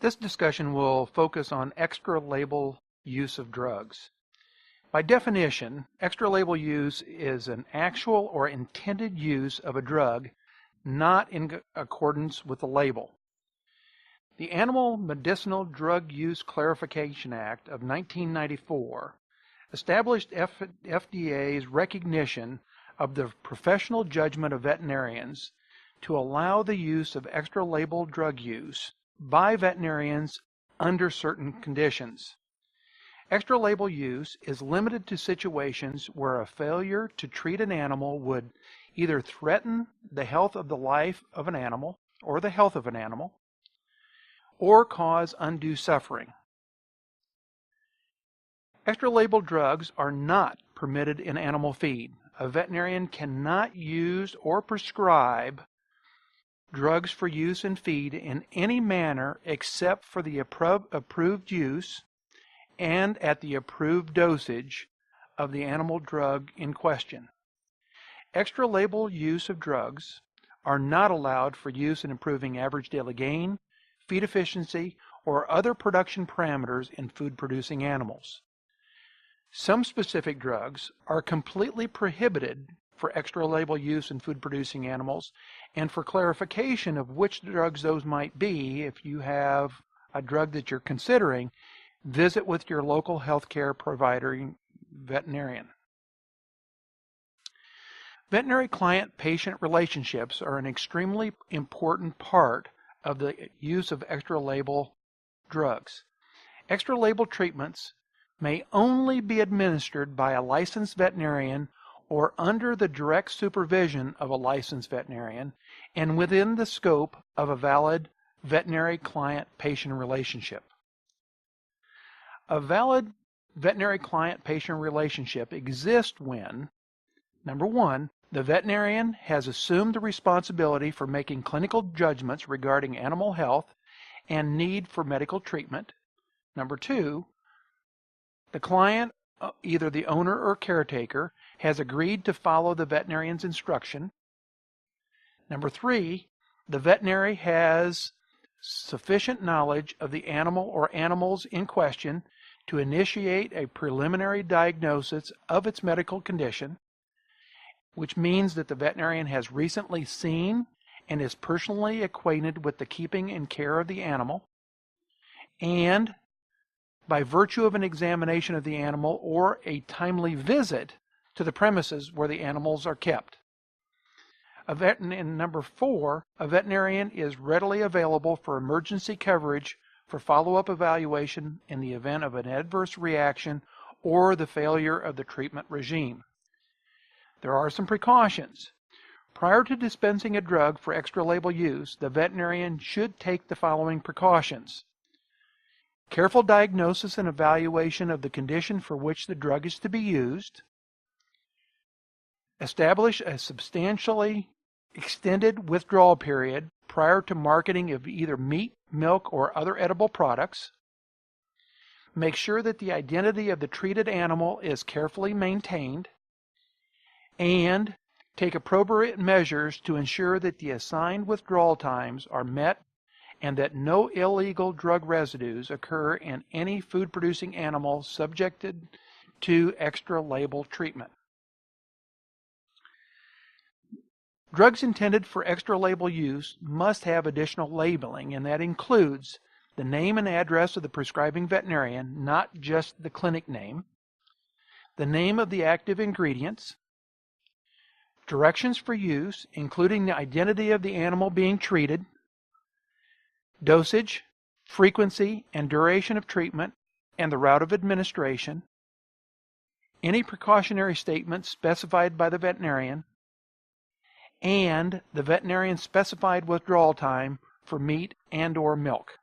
This discussion will focus on extra-label use of drugs. By definition, extra-label use is an actual or intended use of a drug not in accordance with the label. The Animal Medicinal Drug Use Clarification Act of 1994 established FDA's recognition of the professional judgment of veterinarians to allow the use of extra-label drug use by veterinarians under certain conditions. Extra-label use is limited to situations where a failure to treat an animal would either threaten the health of the life of an animal or the health of an animal, or cause undue suffering. Extra-label drugs are not permitted in animal feed. A veterinarian cannot use or prescribe drugs for use in feed in any manner except for the approved use and at the approved dosage of the animal drug in question. Extra-label use of drugs are not allowed for use in improving average daily gain, feed efficiency, or other production parameters in food-producing animals. Some specific drugs are completely prohibited for extra-label use in food-producing animals, and for clarification of which drugs those might be, if you have a drug that you're considering, visit with your local healthcare provider veterinarian. Veterinary client-patient relationships are an extremely important part of the use of extra-label drugs. Extra-label treatments may only be administered by a licensed veterinarian or under the direct supervision of a licensed veterinarian and within the scope of a valid veterinary client-patient relationship. A valid veterinary client-patient relationship exists when, number one, the veterinarian has assumed the responsibility for making clinical judgments regarding animal health and need for medical treatment. Number two, the client, either the owner or caretaker, has agreed to follow the veterinarian's instruction. Number three, the veterinary has sufficient knowledge of the animal or animals in question to initiate a preliminary diagnosis of its medical condition, which means that the veterinarian has recently seen and is personally acquainted with the keeping and care of the animal, and by virtue of an examination of the animal or a timely visit to the premises where the animals are kept. And number four, a veterinarian is readily available for emergency coverage for follow-up evaluation in the event of an adverse reaction or the failure of the treatment regime. There are some precautions. Prior to dispensing a drug for extra-label use, the veterinarian should take the following precautions. Careful diagnosis and evaluation of the condition for which the drug is to be used. Establish a substantially extended withdrawal period prior to marketing of either meat, milk, or other edible products. Make sure that the identity of the treated animal is carefully maintained, and take appropriate measures to ensure that the assigned withdrawal times are met and that no illegal drug residues occur in any food-producing animal subjected to extra-label treatment. Drugs intended for extra-label use must have additional labeling, and that includes the name and address of the prescribing veterinarian, not just the clinic name, the name of the active ingredients, directions for use, including the identity of the animal being treated, dosage, frequency, and duration of treatment, and the route of administration, any precautionary statements specified by the veterinarian, and the veterinarian specified withdrawal time for meat and/or milk.